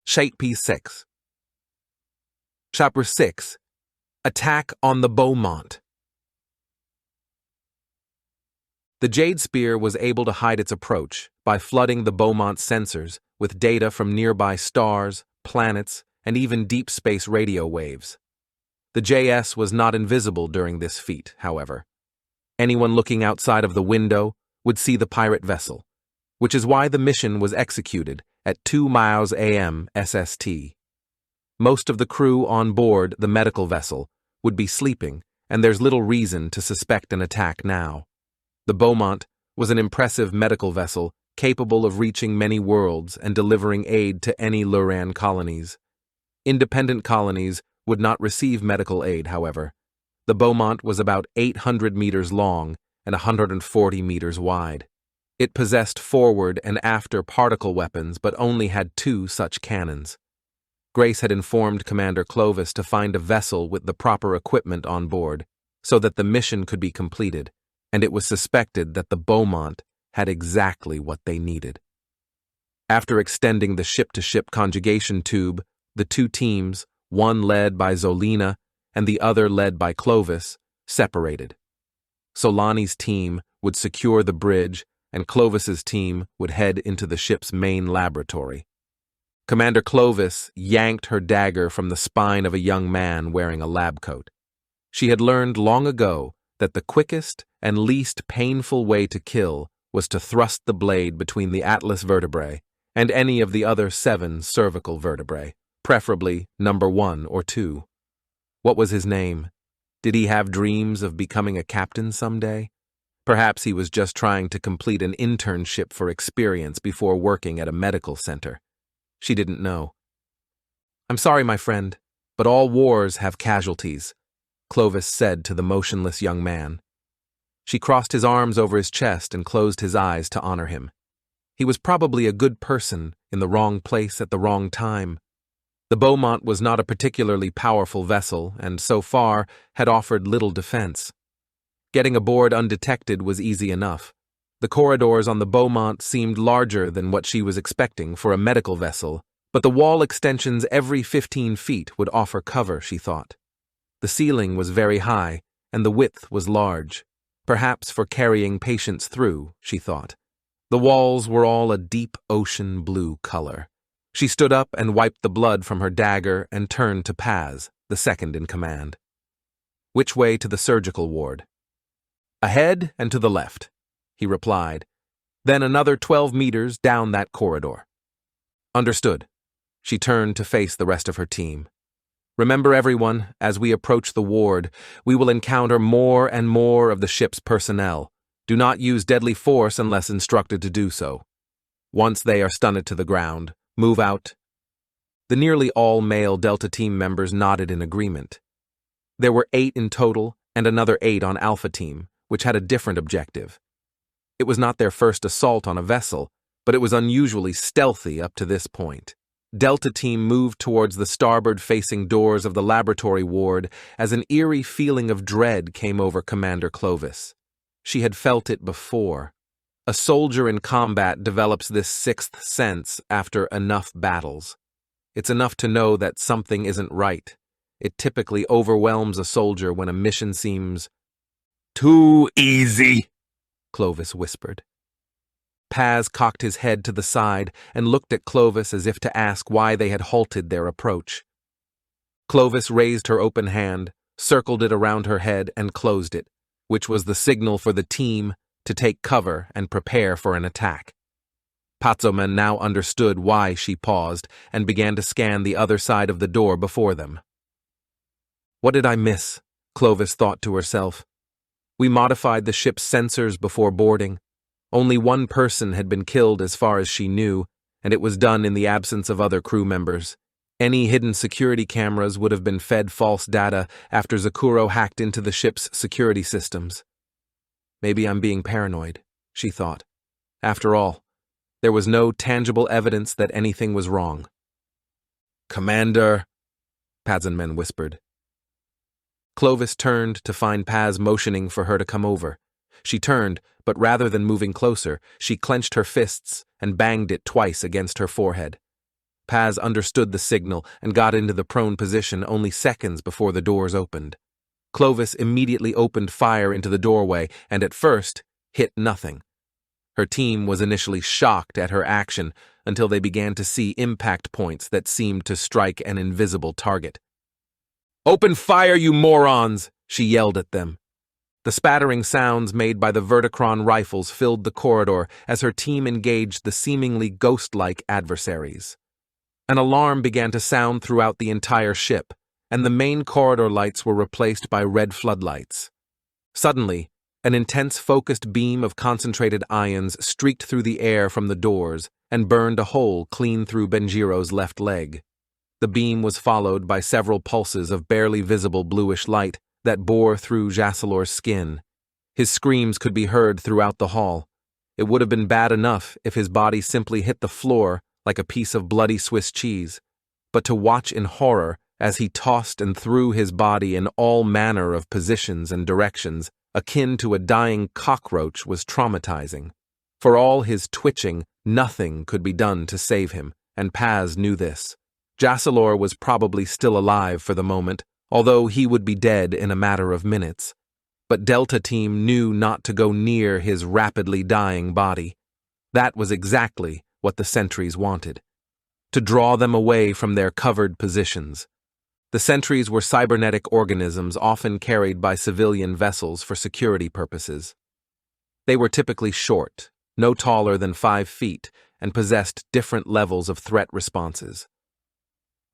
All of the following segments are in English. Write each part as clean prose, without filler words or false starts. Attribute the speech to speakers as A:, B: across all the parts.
A: Shape 6. Chapter 6. Attack on the Beaumont. The Jade Spear was able to hide its approach by flooding the Beaumont's sensors with data from nearby stars, planets, and even deep space radio waves. The JS was not invisible during this feat, however. Anyone looking outside of the window would see the pirate vessel, which is why the mission was executed at 2 miles AM SST. Most of the crew on board the medical vessel would be sleeping, and there's little reason to suspect an attack now. The Beaumont was an impressive medical vessel capable of reaching many worlds and delivering aid to any Luran colonies. Independent colonies would not receive medical aid, however. The Beaumont was about 800 meters long and 140 meters wide. It possessed forward and after particle weapons but only had 2 such cannons. Grace had informed Commander Clovis to find a vessel with the proper equipment on board so that the mission could be completed, and it was suspected that the Beaumont had exactly what they needed. After extending the ship-to-ship conjugation tube, the 2 teams, one led by Zolina and the other led by Clovis, separated. Solani's team would secure the bridge, and Clovis's team would head into the ship's main laboratory. Commander Clovis yanked her dagger from the spine of a young man wearing a lab coat. She had learned long ago that the quickest and least painful way to kill was to thrust the blade between the atlas vertebrae and any of the other 7 cervical vertebrae, preferably number 1 or 2. What was his name? Did he have dreams of becoming a captain someday? Perhaps he was just trying to complete an internship for experience before working at a medical center. She didn't know. "I'm sorry, my friend, but all wars have casualties," Clovis said to the motionless young man. She crossed his arms over his chest and closed his eyes to honor him. He was probably a good person in the wrong place at the wrong time. The Beaumont was not a particularly powerful vessel and, so far, had offered little defense. Getting aboard undetected was easy enough. The corridors on the Beaumont seemed larger than what she was expecting for a medical vessel, but the wall extensions every 15 feet would offer cover, she thought. The ceiling was very high, and the width was large, perhaps for carrying patients through, she thought. The walls were all a deep ocean blue color. She stood up and wiped the blood from her dagger and turned to Paz, the second in command. "Which way to the surgical ward?" "Ahead and to the left," he replied. "Then another 12 meters down that corridor." "Understood." She turned to face the rest of her team. "Remember, everyone, as we approach the ward, we will encounter more and more of the ship's personnel. Do not use deadly force unless instructed to do so. Once they are stunned to the ground, move out." The nearly all male Delta team members nodded in agreement. There were 8 in total and another 8 on Alpha team, which had a different objective. It was not their first assault on a vessel, but it was unusually stealthy up to this point. Delta team moved towards the starboard-facing doors of the laboratory ward as an eerie feeling of dread came over Commander Clovis. She had felt it before. A soldier in combat develops this 6th sense after enough battles. It's enough to know that something isn't right. It typically overwhelms a soldier when a mission seems too easy, Clovis whispered. Paz cocked his head to the side and looked at Clovis as if to ask why they had halted their approach. Clovis raised her open hand, circled it around her head, and closed it, which was the signal for the team to take cover and prepare for an attack. Pazzoman now understood why she paused and began to scan the other side of the door before them. "What did I miss?" Clovis thought to herself. We modified the ship's sensors before boarding. Only 1 person had been killed as far as she knew, and it was done in the absence of other crew members. Any hidden security cameras would have been fed false data after Zakuro hacked into the ship's security systems. Maybe I'm being paranoid, she thought. After all, there was no tangible evidence that anything was wrong. "Commander," Pazanmen whispered. Clovis turned to find Paz motioning for her to come over. She turned, but rather than moving closer, she clenched her fists and banged it twice against her forehead. Paz understood the signal and got into the prone position only seconds before the doors opened. Clovis immediately opened fire into the doorway and at first hit nothing. Her team was initially shocked at her action until they began to see impact points that seemed to strike an invisible target. "Open fire, you morons!" she yelled at them. The spattering sounds made by the Verticron rifles filled the corridor as her team engaged the seemingly ghost-like adversaries. An alarm began to sound throughout the entire ship, and the main corridor lights were replaced by red floodlights. Suddenly, an intense focused beam of concentrated ions streaked through the air from the doors and burned a hole clean through Benjiro's left leg. The beam was followed by several pulses of barely visible bluish light that bore through Jasselor's skin. His screams could be heard throughout the hall. It would have been bad enough if his body simply hit the floor like a piece of bloody Swiss cheese, but to watch in horror as he tossed and threw his body in all manner of positions and directions, akin to a dying cockroach, was traumatizing. For all his twitching, nothing could be done to save him, and Paz knew this. Jasselor was probably still alive for the moment, although he would be dead in a matter of minutes. But Delta Team knew not to go near his rapidly dying body. That was exactly what the sentries wanted: to draw them away from their covered positions. The sentries were cybernetic organisms often carried by civilian vessels for security purposes. They were typically short, no taller than 5 feet, and possessed different levels of threat responses.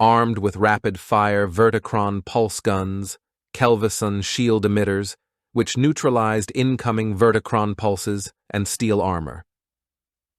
A: Armed with rapid-fire Verticron pulse guns, Kelvison shield emitters, which neutralized incoming Verticron pulses, and steel armor.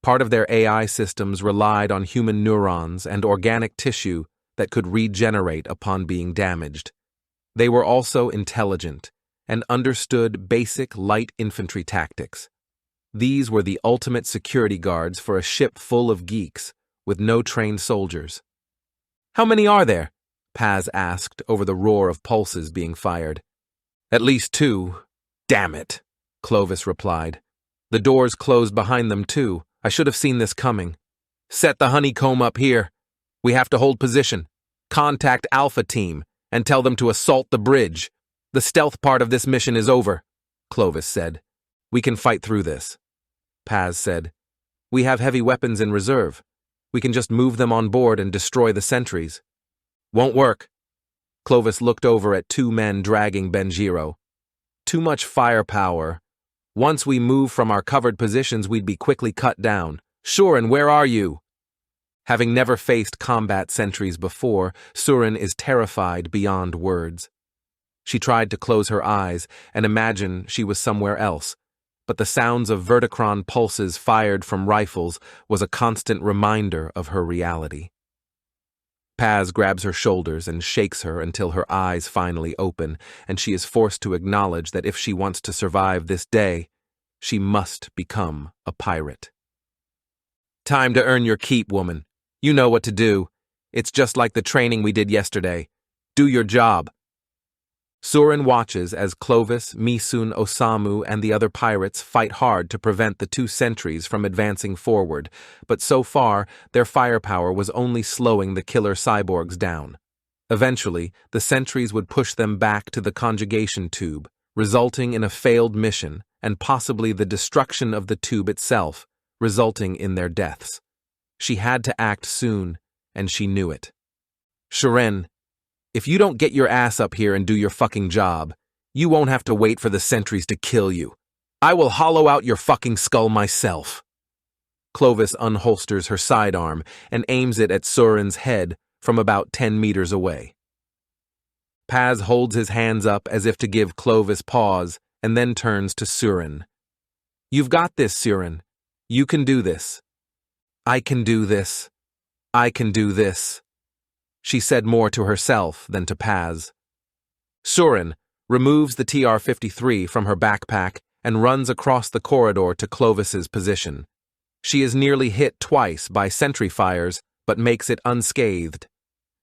A: Part of their AI systems relied on human neurons and organic tissue that could regenerate upon being damaged. They were also intelligent and understood basic light infantry tactics. These were the ultimate security guards for a ship full of geeks with no trained soldiers. "How many are there?" Paz asked over the roar of pulses being fired. "At least 2. Damn it," Clovis replied. "The doors closed behind them too. I should have seen this coming. Set the honeycomb up here. We have to hold position. Contact Alpha Team and tell them to assault the bridge. The stealth part of this mission is over," Clovis said. "We can fight through this." Paz said, "We have heavy weapons in reserve. We can just move them on board and destroy the sentries." "Won't work." Clovis looked over at 2 men dragging Benjiro. "Too much firepower. Once we move from our covered positions, we'd be quickly cut down." "Sure, and where are you?" Having never faced combat sentries before, Surin is terrified beyond words. She tried to close her eyes and imagine she was somewhere else, but the sounds of Verticron pulses fired from rifles was a constant reminder of her reality. Paz grabs her shoulders and shakes her until her eyes finally open, and she is forced to acknowledge that if she wants to survive this day, she must become a pirate. "Time to earn your keep, woman. You know what to do. It's just like the training we did yesterday. Do your job." Surin watches as Clovis, Misun, Osamu, and the other pirates fight hard to prevent the 2 sentries from advancing forward, but so far, their firepower was only slowing the killer cyborgs down. Eventually, the sentries would push them back to the conjugation tube, resulting in a failed mission and possibly the destruction of the tube itself, resulting in their deaths. She had to act soon, and she knew it. "Shiren, if you don't get your ass up here and do your fucking job, you won't have to wait for the sentries to kill you. I will hollow out your fucking skull myself." Clovis unholsters her sidearm and aims it at Surin's head from about 10 meters away. Paz holds his hands up as if to give Clovis pause and then turns to Surin. "You've got this, Surin. You can do this." "I can do this. I can do this." She said more to herself than to Paz. Surin removes the TR-53 from her backpack and runs across the corridor to Clovis's position. She is nearly hit twice by sentry fires, but makes it unscathed.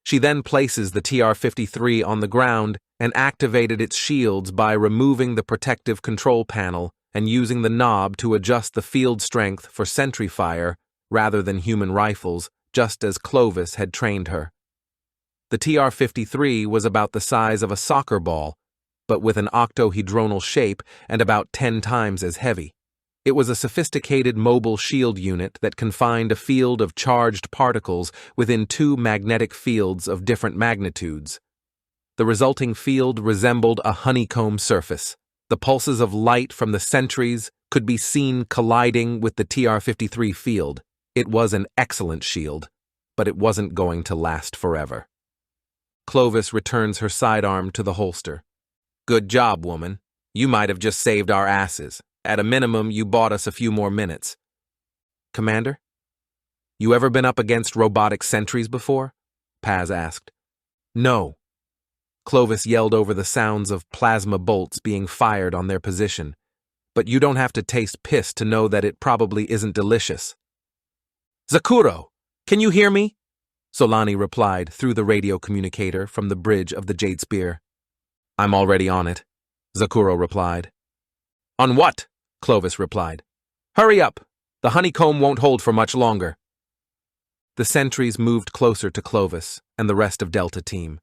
A: She then places the TR-53 on the ground and activated its shields by removing the protective control panel and using the knob to adjust the field strength for sentry fire rather than human rifles just as Clovis had trained her. The TR-53 was about the size of a soccer ball, but with an octohedronal shape and about 10 times as heavy. It was a sophisticated mobile shield unit that confined a field of charged particles within 2 magnetic fields of different magnitudes. The resulting field resembled a honeycomb surface. The pulses of light from the sentries could be seen colliding with the TR-53 field. It was an excellent shield, but it wasn't going to last forever. Clovis returns her sidearm to the holster. Good job, woman. You might have just saved our asses. At a minimum, you bought us a few more minutes. Commander? You ever been up against robotic sentries before? Paz asked. No. Clovis yelled over the sounds of plasma bolts being fired on their position. But you don't have to taste piss to know that it probably isn't delicious. Zakuro, can you hear me? Solani replied through the radio communicator from the bridge of the Jade Spear. I'm already on it, Zakuro replied. On what? Clovis replied. Hurry up! The honeycomb won't hold for much longer. The sentries moved closer to Clovis and the rest of Delta Team.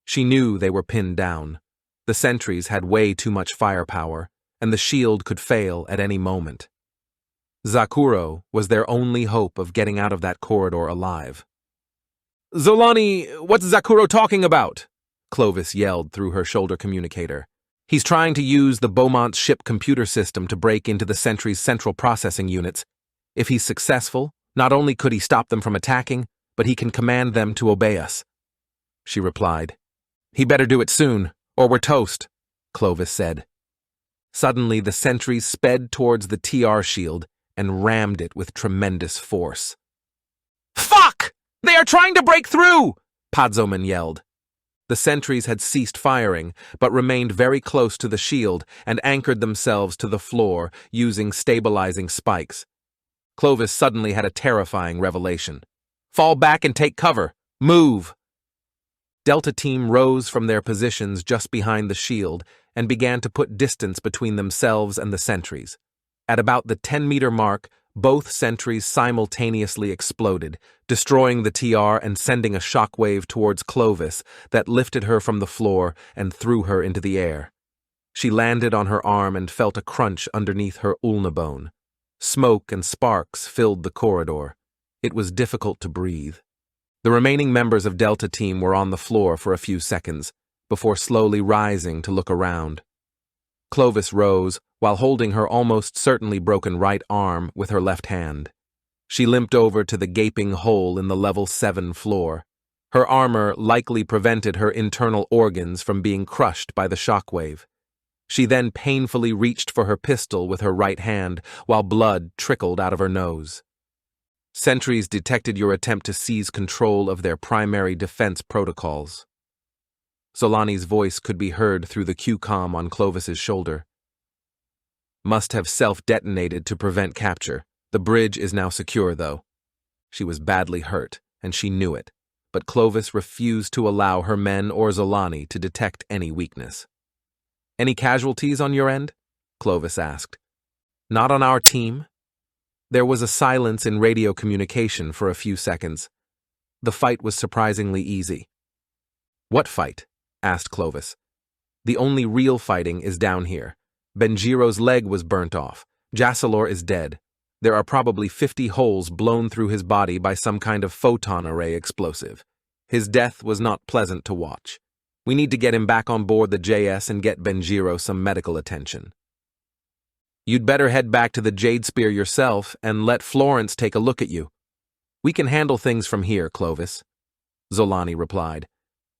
A: She knew they were pinned down. The sentries had way too much firepower, and the shield could fail at any moment. Zakuro was their only hope of getting out of that corridor alive. Zolani, what's Zakuro talking about? Clovis yelled through her shoulder communicator. He's trying to use the Beaumont ship computer system to break into the sentries' central processing units. If he's successful, not only could he stop them from attacking, but he can command them to obey us. She replied. He better do it soon, or we're toast, Clovis said. Suddenly, the sentries sped towards the TR shield and rammed it with tremendous force. Fuck! They are trying to break through! Padzoman yelled. The sentries had ceased firing, but remained very close to the shield and anchored themselves to the floor using stabilizing spikes. Clovis suddenly had a terrifying revelation. Fall back and take cover! Move! Delta Team rose from their positions just behind the shield and began to put distance between themselves and the sentries. At about the 10-meter mark, both sentries simultaneously exploded, destroying the TR and sending a shockwave towards Clovis that lifted her from the floor and threw her into the air. She landed on her arm and felt a crunch underneath her ulna bone. Smoke and sparks filled the corridor. It was difficult to breathe. The remaining members of Delta Team were on the floor for a few seconds, before slowly rising to look around. Clovis rose while holding her almost certainly broken right arm with her left hand. She limped over to the gaping hole in the level 7 floor. Her armor likely prevented her internal organs from being crushed by the shockwave. She then painfully reached for her pistol with her right hand while blood trickled out of her nose. Sentries detected your attempt to seize control of their primary defense protocols. Solani's voice could be heard through the QCOM on Clovis's shoulder. Must have self-detonated to prevent capture. The bridge is now secure, though. She was badly hurt, and she knew it, but Clovis refused to allow her men or Zolani to detect any weakness. Any casualties on your end? Clovis asked. Not on our team. There was a silence in radio communication for a few seconds. The fight was surprisingly easy. What fight? Asked Clovis. The only real fighting is down here. Benjiro's leg was burnt off. Jassalor is dead. There are probably 50 holes blown through his body by some kind of photon array explosive. His death was not pleasant to watch. We need to get him back on board the JS and get Benjiro some medical attention. You'd better head back to the Jade Spear yourself and let Florence take a look at you. We can handle things from here, Clovis, Zolani replied.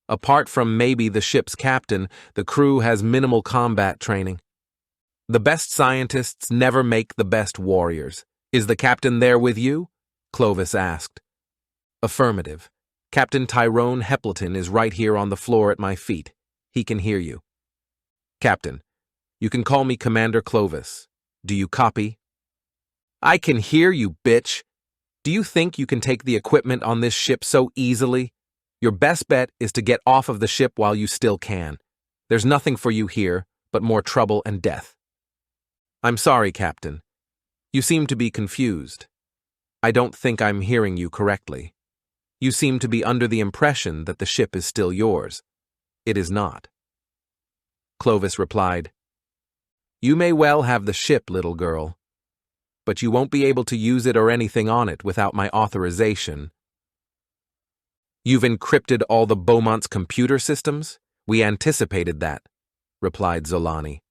A: Apart from maybe the ship's captain, the crew has minimal combat training. The best scientists never make the best warriors. Is the captain there with you? Clovis asked. Affirmative. Captain Tyrone Hepleton is right here on the floor at my feet. He can hear you. Captain, you can call me Commander Clovis. Do you copy? I can hear you, bitch. Do you think you can take the equipment on this ship so easily? Your best bet is to get off of the ship while you still can. There's nothing for you here but more trouble and death. I'm sorry, Captain. You seem to be confused. I don't think I'm hearing you correctly. You seem to be under the impression that the ship is still yours. It is not. Clovis replied, You may well have the ship, little girl, but you won't be able to use it or anything on it without my authorization. You've encrypted all the Beaumont's computer systems? We anticipated that, replied Zolani.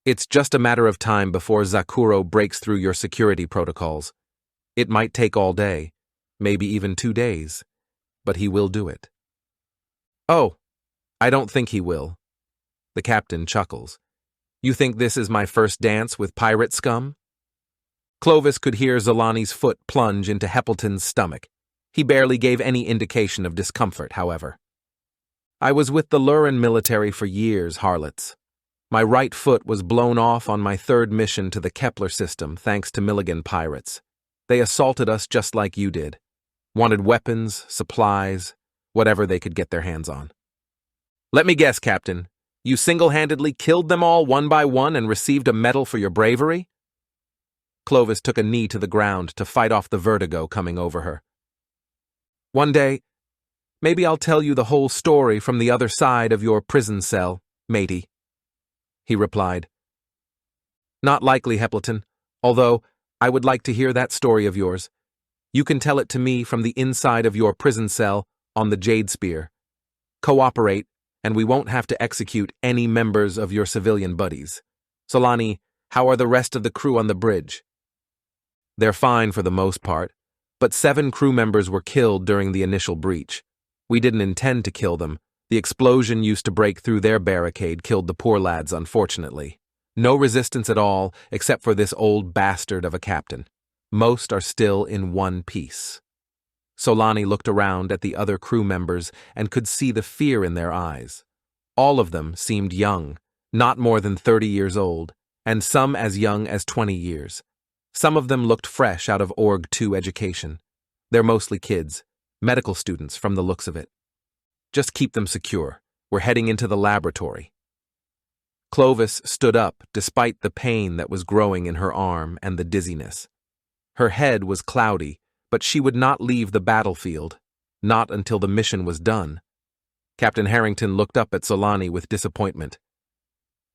A: It's just a matter of time before Zakuro breaks through your security protocols. It might take all day, maybe even 2 days, but he will do it. Oh, I don't think he will. The captain chuckles. You think this is my first dance with pirate scum? Clovis could hear Zolani's foot plunge into Heppelton's stomach. He barely gave any indication of discomfort, however. I was with the Lurin military for years, harlots. My right foot was blown off on my 3rd mission to the Kepler system thanks to Milligan pirates. They assaulted us just like you did. Wanted weapons, supplies, whatever they could get their hands on. Let me guess, Captain. You single-handedly killed them all one by one and received a medal for your bravery? Clovis took a knee to the ground to fight off the vertigo coming over her. One day, maybe I'll tell you the whole story from the other side of your prison cell, matey, he replied. Not likely, Heppelton, although I would like to hear that story of yours. You can tell it to me from the inside of your prison cell on the Jade Spear. Cooperate, and we won't have to execute any members of your civilian buddies. Solani, how are the rest of the crew on the bridge? They're fine for the most part, but 7 crew members were killed during the initial breach. We didn't intend to kill them. The explosion used to break through their barricade killed the poor lads, unfortunately. No resistance at all, except for this old bastard of a captain. Most are still in one piece. Solani looked around at the other crew members and could see the fear in their eyes. All of them seemed young, not more than 30 years old, and some as young as 20 years. Some of them looked fresh out of Org 2 education. They're mostly kids, medical students from the looks of it. Just keep them secure. We're heading into the laboratory. Clovis stood up despite the pain that was growing in her arm and the dizziness. Her head was cloudy, but she would not leave the battlefield, not until the mission was done. Captain Harrington looked up at Solani with disappointment.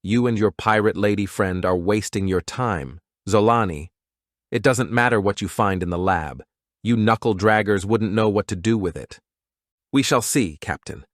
A: You and your pirate lady friend are wasting your time, Zolani. It doesn't matter what you find in the lab. You knuckle-draggers wouldn't know what to do with it. We shall see, Captain.